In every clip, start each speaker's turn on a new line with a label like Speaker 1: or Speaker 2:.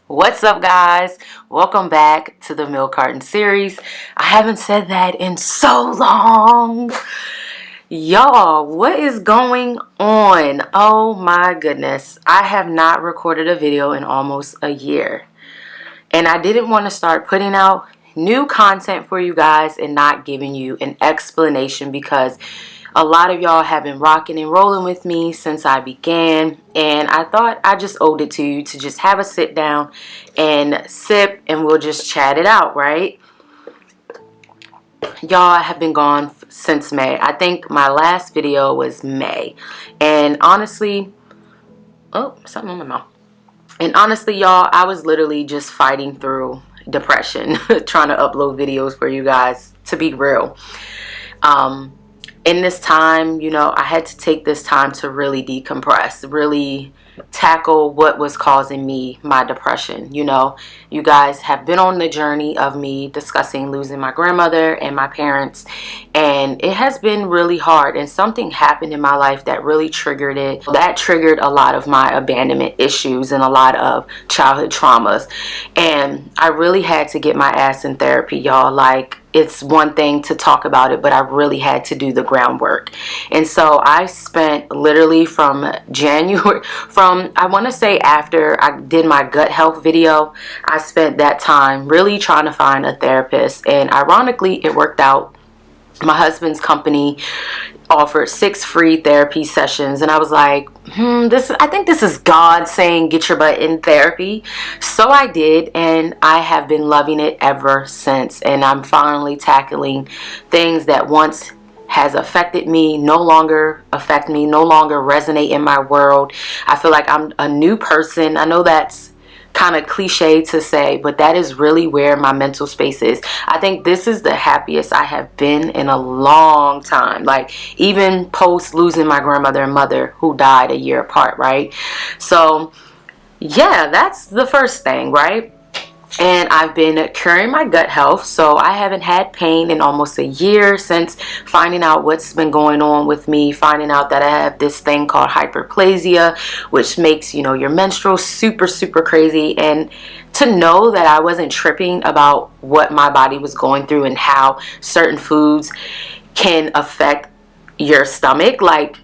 Speaker 1: What's up, guys? Welcome back to the Milk Carton series. I haven't said that in so long. Y'all, what is going on? Oh my goodness. I have not recorded a video in almost a year. And I didn't want to start putting out new content for you guys and not giving you an explanation because a lot of y'all have been rocking and rolling with me since I began, and I thought I just owed it to you to just have a sit down and sip and we'll just chat it out, right? Y'all, I have been gone since May. I think my last video was May, and honestly, oh, something on my mouth. And honestly, y'all, I was literally just fighting through depression trying to upload videos for you guys, to be real. In this time, I had to take this time to really decompress, really tackle what was causing me my depression. You guys have been on the journey of me discussing losing my grandmother and my parents, and it has been really hard, and something happened in my life that really triggered it. That triggered a lot of my abandonment issues and a lot of childhood traumas, and I really had to get my ass in therapy, y'all. Like, it's one thing to talk about it, but I really had to do the groundwork. And so I spent literally from January, I want to say after I did my gut health video, I spent that time really trying to find a therapist. And ironically, it worked out. My husband's company offered 6 free therapy sessions, and I was like, I think this is God saying get your butt in therapy. So I did, and I have been loving it ever since. And I'm finally tackling things that once has affected me, no longer affect me, no longer resonate in my world. I feel like I'm a new person. I know that's kind of cliche to say, but that is really where my mental space is. I think this is the happiest I have been in a long time, like even post losing my grandmother and mother, who died a year apart, right? So yeah, that's the first thing, right? And I've been curing my gut health, so I haven't had pain in almost a year since finding out what's been going on with me, finding out that I have this thing called hyperplasia, which makes, your menstrual super, super crazy. And to know that I wasn't tripping about what my body was going through and how certain foods can affect your stomach, like,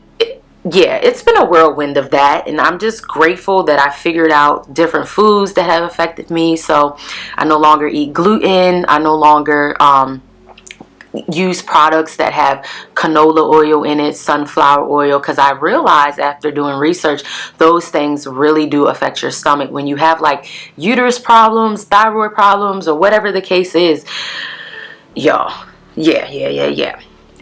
Speaker 1: yeah, it's been a whirlwind of that, and I'm just grateful that I figured out different foods that have affected me. So I no longer eat gluten. I no longer use products that have canola oil in it, sunflower oil, because I realized after doing research, those things really do affect your stomach. When you have like uterus problems, thyroid problems, or whatever the case is, y'all, yeah.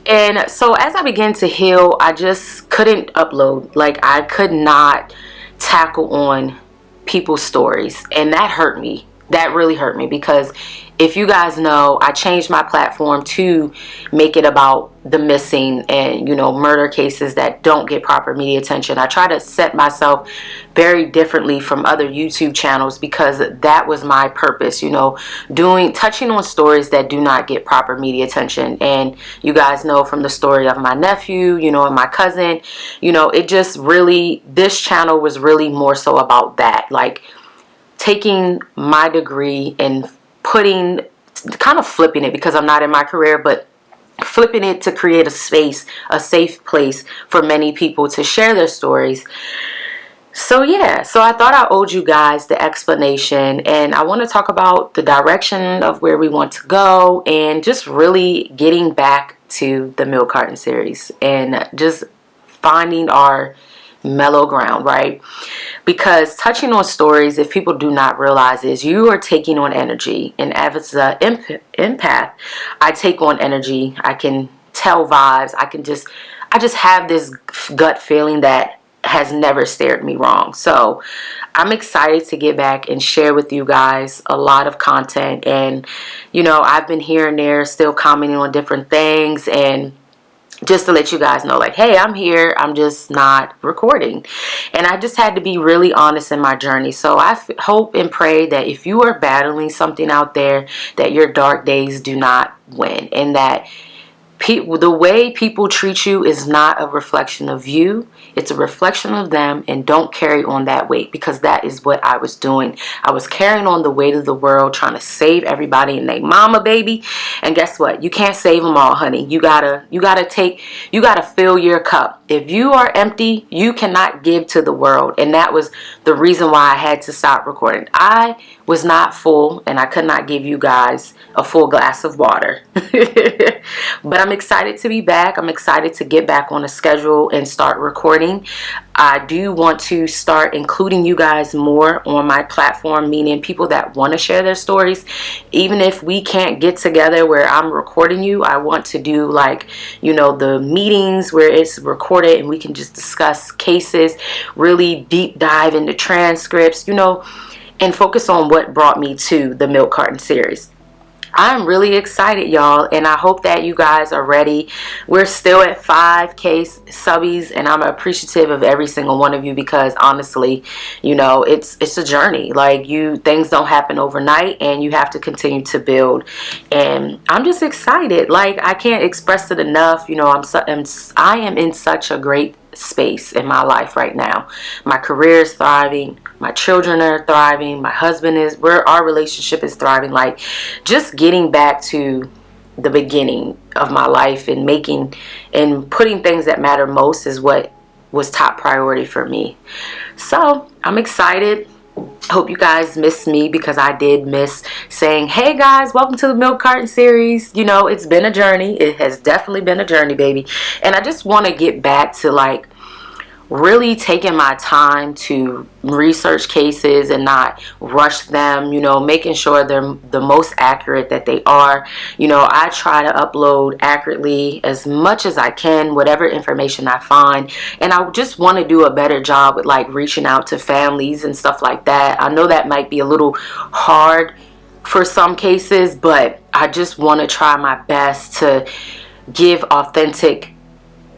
Speaker 1: And so as I began to heal, I just couldn't upload. Like, I could not tackle on people's stories. And that hurt me. That really hurt me, because if you guys know, I changed my platform to make it about the missing and, murder cases that don't get proper media attention. I try to set myself very differently from other YouTube channels, because that was my purpose, touching on stories that do not get proper media attention. And you guys know from the story of my nephew, and my cousin, it just really, this channel was really more so about that. Like, taking my degree and kind of flipping it, because I'm not in my career, but flipping it to create a space, a safe place for many people to share their stories. So yeah, so I thought I owed you guys the explanation, and I want to talk about the direction of where we want to go, and just really getting back to the Milk Carton series and just finding our mellow ground, right? Because touching on stories, if people do not realize, is you are taking on energy. And as an empath, I take on energy. I can tell vibes. I just have this gut feeling that has never steered me wrong. So I'm excited to get back and share with you guys a lot of content. And, I've been here and there still commenting on different things, and just to let you guys know, like, hey, I'm here, I'm just not recording. And I just had to be really honest in my journey. So I hope and pray that if you are battling something out there, that your dark days do not win, and that the way people treat you is not a reflection of you. It's a reflection of them, and don't carry on that weight, because that is what I was doing. I was carrying on the weight of the world, trying to save everybody and their mama, baby. And guess what? You can't save them all, honey. You gotta fill your cup. If you are empty, you cannot give to the world. And that was the reason why I had to stop recording. I was not full, and I could not give you guys a full glass of water. But I'm excited to be back. I'm excited to get back on a schedule and start recording. I do want to start including you guys more on my platform, meaning people that want to share their stories. Even if we can't get together where I'm recording you, I want to do, like, you know, the meetings where it's recorded and we can just discuss cases, really deep dive into transcripts, you know, and focus on what brought me to the Milk Carton series. I'm really excited, y'all, and I hope that you guys are ready. We're still at 5K subbies, and I'm appreciative of every single one of you, because honestly, you know, it's a journey. Like, things don't happen overnight, and you have to continue to build. And I'm just excited. Like, I can't express it enough. You know, I am in such a great space in my life right now. My career is thriving, my children are thriving, my husband is, our relationship is thriving. Like, just getting back to the beginning of my life and putting things that matter most is what was top priority for me. So I'm excited. Hope you guys miss me, because I did miss saying, hey guys, welcome to the Milk Carton series. You know, it's been a journey. It has definitely been a journey, baby. And I just want to get back to, like, really taking my time to research cases and not rush them, you know, making sure they're the most accurate that they are. You know, I try to upload accurately as much as I can, whatever information I find. And I just want to do a better job with, like, reaching out to families and stuff like that. I know that might be a little hard for some cases, but I just want to try my best to give authentic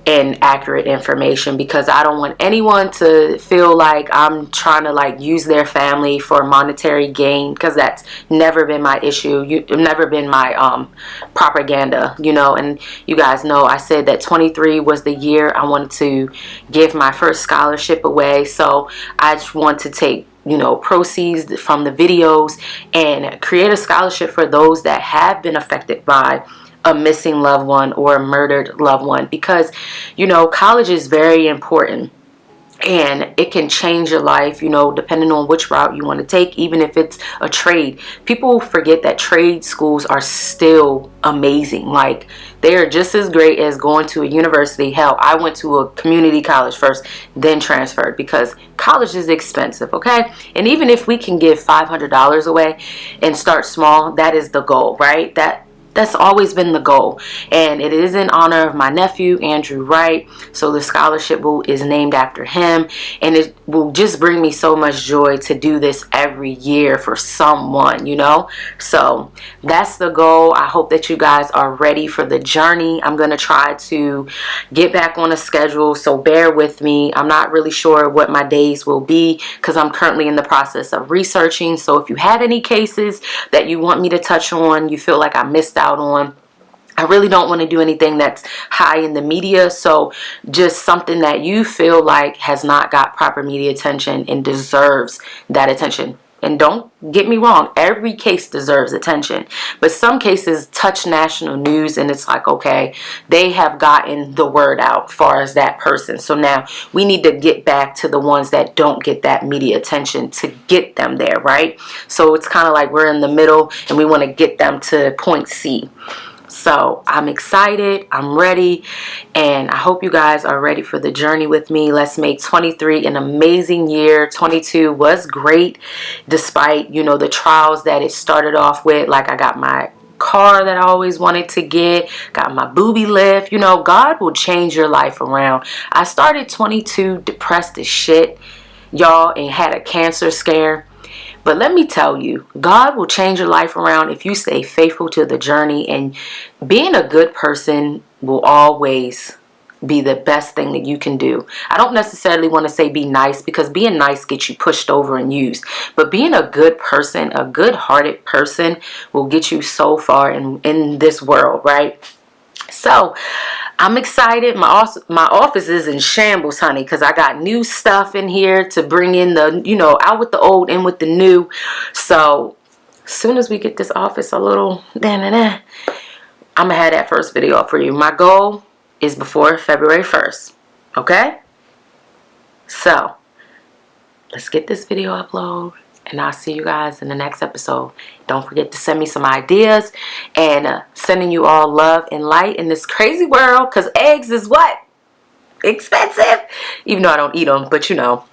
Speaker 1: and accurate information, because I don't want anyone to feel like I'm trying to, like, use their family for monetary gain, because that's never been my issue. Never been my propaganda, you know. And you guys know I said that 23 was the year I wanted to give my first scholarship away. So I just want to take, you know, proceeds from the videos and create a scholarship for those that have been affected by a missing loved one or a murdered loved one, because, you know, college is very important and it can change your life, you know, depending on which route you want to take. Even if it's a trade, people forget that trade schools are still amazing. Like, they are just as great as going to a university. Hell, I went to a community college first, then transferred, because college is expensive, okay? And even if we can give $500 away and start small, that is the goal, right? That's always been the goal. And it is in honor of my nephew, Andrew Wright. So the scholarship is named after him. And it will just bring me so much joy to do this every year for someone, you know. So that's the goal. I hope that you guys are ready for the journey. I'm going to try to get back on a schedule, so bear with me. I'm not really sure what my days will be, because I'm currently in the process of researching. So if you have any cases that you want me to touch on, you feel like I missed out on, I really don't want to do anything that's high in the media. So just something that you feel like has not got proper media attention and deserves that attention. And don't get me wrong, every case deserves attention. But some cases touch national news, and it's like, okay, they have gotten the word out far as that person. So now we need to get back to the ones that don't get that media attention to get them there, right? So it's kind of like we're in the middle and we want to get them to point C. So I'm excited, I'm ready, and I hope you guys are ready for the journey with me. Let's make 23 an amazing year. 22 was great, despite, you know, the trials that it started off with. Like, I got my car that I always wanted to get, got my booby lift. You know, God will change your life around. I started 22 depressed as shit, y'all, and had a cancer scare. But let me tell you, God will change your life around if you stay faithful to the journey. And being a good person will always be the best thing that you can do. I don't necessarily want to say be nice, because being nice gets you pushed over and used. But being a good person, a good-hearted person, will get you so far in this world, right? So I'm excited. My office is in shambles, honey, because I got new stuff in here to bring in the, you know, out with the old, in with the new. So as soon as we get this office a little, I'm going to have that first video up for you. My goal is before February 1st. Okay? So let's get this video uploaded. And I'll see you guys in the next episode. Don't forget to send me some ideas. And sending you all love and light in this crazy world. Because eggs is what? Expensive. Even though I don't eat them. But you know.